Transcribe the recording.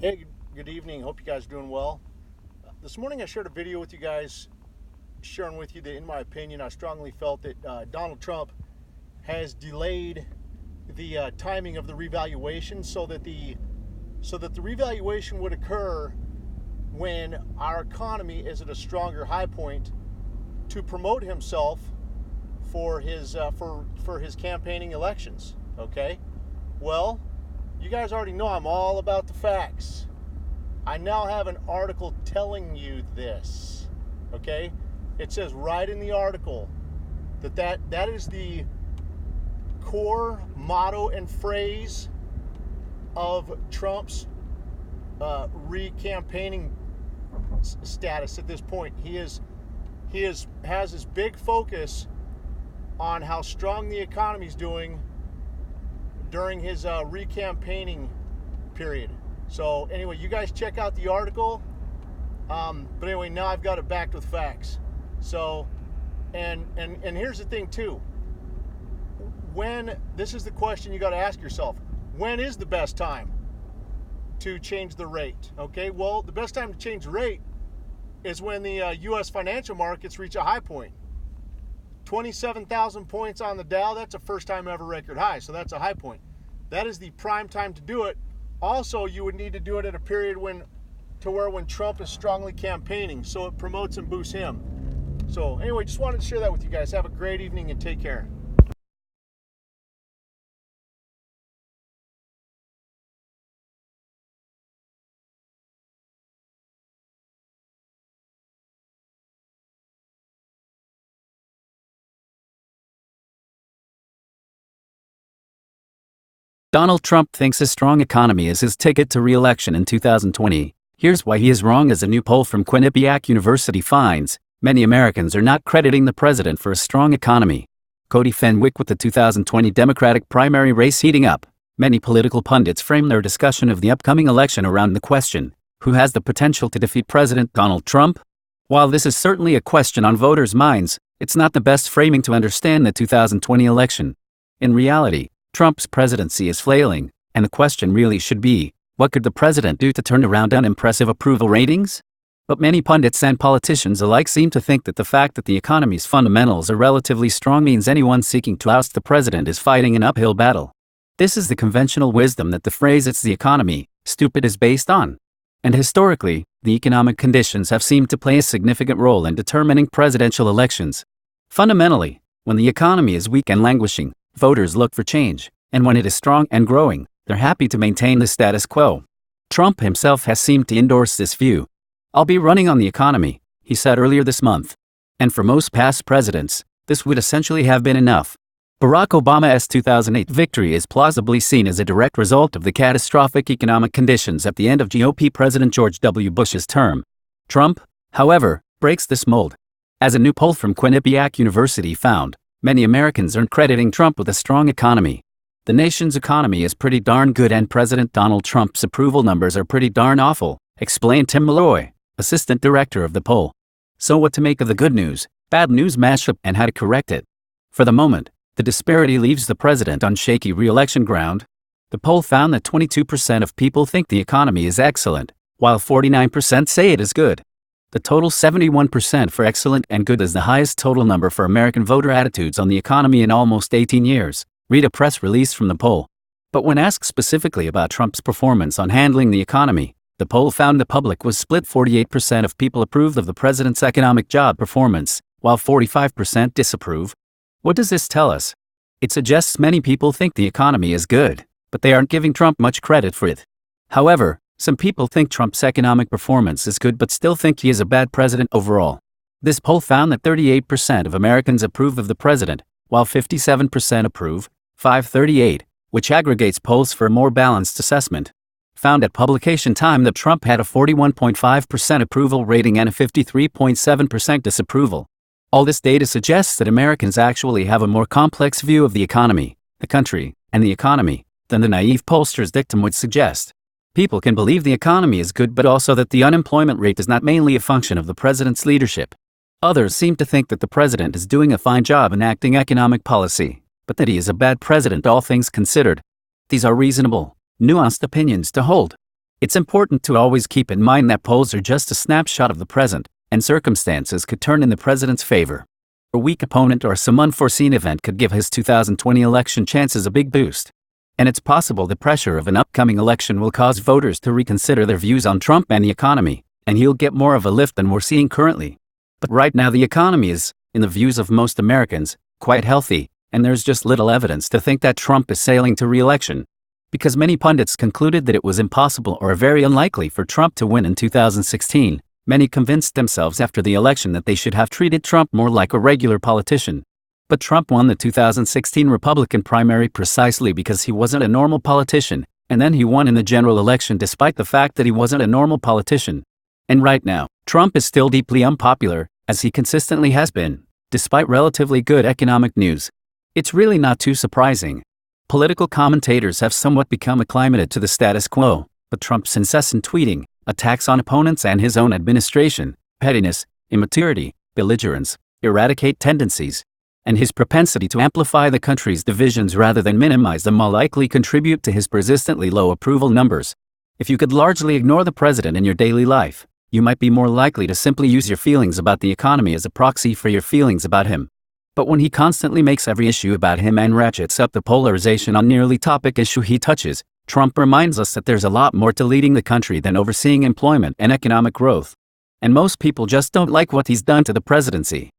Hey, good evening. Hope you guys are doing well. This morning I shared a video with you guys sharing with you that, in my opinion, I strongly felt that Donald Trump has delayed the timing of the revaluation so that the revaluation would occur when our economy is at a stronger high point to promote himself for his campaigning elections. Okay? Well, you guys already know I'm all about the facts. I now have an article telling you this. Okay? It says right in the article that is the core motto and phrase of Trump's re-campaigning status at this point. Has his big focus on how strong the economy is doing during his re-campaigning period. So anyway, you guys check out the article. But anyway, now I've got it backed with facts. So, and here's the thing too. This is the question you got to ask yourself: when is the best time to change the rate? Okay, well, the best time to change the rate is when the U.S. financial markets reach a high point. 27,000 points on the Dow, that's a first time ever record high, so that's a high point. That is the prime time to do it. Also, you would need to do it at a period when Trump is strongly campaigning, so it promotes and boosts him. So anyway, just wanted to share that with you guys. Have a great evening and take care. Donald Trump thinks a strong economy is his ticket to re-election in 2020. Here's why he is wrong. As a new poll from Quinnipiac University finds, many Americans are not crediting the president for a strong economy. Cody Fenwick. With the 2020 Democratic primary race heating up, many political pundits frame their discussion of the upcoming election around the question, who has the potential to defeat President Donald Trump? While this is certainly a question on voters' minds, it's not the best framing to understand the 2020 election. In reality, Trump's presidency is flailing, and the question really should be, what could the president do to turn around unimpressive approval ratings? But many pundits and politicians alike seem to think that the fact that the economy's fundamentals are relatively strong means anyone seeking to oust the president is fighting an uphill battle. This is the conventional wisdom that the phrase "it's the economy, stupid" is based on. And historically, the economic conditions have seemed to play a significant role in determining presidential elections. Fundamentally, when the economy is weak and languishing, voters look for change, and when it is strong and growing, they're happy to maintain the status quo. Trump himself has seemed to endorse this view. "I'll be running on the economy," he said earlier this month. And for most past presidents, this would essentially have been enough. Barack Obama's 2008 victory is plausibly seen as a direct result of the catastrophic economic conditions at the end of GOP President George W. Bush's term. Trump, however, breaks this mold. As a new poll from Quinnipiac University found, many Americans aren't crediting Trump with a strong economy. The nation's economy is pretty darn good and President Donald Trump's approval numbers are pretty darn awful, explained Tim Malloy, assistant director of the poll. So what to make of the good news, bad news mashup and how to correct it? For the moment, the disparity leaves the president on shaky re-election ground. The poll found that 22% of people think the economy is excellent, while 49% say it is good. The total 71% for excellent and good is the highest total number for American voter attitudes on the economy in almost 18 years, read a press release from the poll. But when asked specifically about Trump's performance on handling the economy, the poll found the public was split. 48% of people approved of the president's economic job performance, while 45% disapprove. What does this tell us? It suggests many people think the economy is good, but they aren't giving Trump much credit for it. However, some people think Trump's economic performance is good but still think he is a bad president overall. This poll found that 38% of Americans approve of the president, while 57% approve, 538, which aggregates polls for a more balanced assessment. Found at publication time that Trump had a 41.5% approval rating and a 53.7% disapproval. All this data suggests that Americans actually have a more complex view of the economy, the country, and the economy than the naive pollster's dictum would suggest. People can believe the economy is good but also that the unemployment rate is not mainly a function of the president's leadership. Others seem to think that the president is doing a fine job enacting economic policy, but that he is a bad president all things considered. These are reasonable, nuanced opinions to hold. It's important to always keep in mind that polls are just a snapshot of the present, and circumstances could turn in the president's favor. A weak opponent or some unforeseen event could give his 2020 election chances a big boost. And it's possible the pressure of an upcoming election will cause voters to reconsider their views on Trump and the economy, and he'll get more of a lift than we're seeing currently. But right now the economy is, in the views of most Americans, quite healthy, and there's just little evidence to think that Trump is sailing to re-election. Because many pundits concluded that it was impossible or very unlikely for Trump to win in 2016, many convinced themselves after the election that they should have treated Trump more like a regular politician. But Trump won the 2016 Republican primary precisely because he wasn't a normal politician, and then he won in the general election despite the fact that he wasn't a normal politician. And right now, Trump is still deeply unpopular, as he consistently has been, despite relatively good economic news. It's really not too surprising. Political commentators have somewhat become acclimated to the status quo, but Trump's incessant tweeting, attacks on opponents and his own administration, pettiness, immaturity, belligerence, erratic tendencies, and his propensity to amplify the country's divisions rather than minimize them all likely contribute to his persistently low approval numbers. If you could largely ignore the president in your daily life, you might be more likely to simply use your feelings about the economy as a proxy for your feelings about him. But when he constantly makes every issue about him and ratchets up the polarization on nearly topic issue he touches, Trump reminds us that there's a lot more to leading the country than overseeing employment and economic growth. And most people just don't like what he's done to the presidency.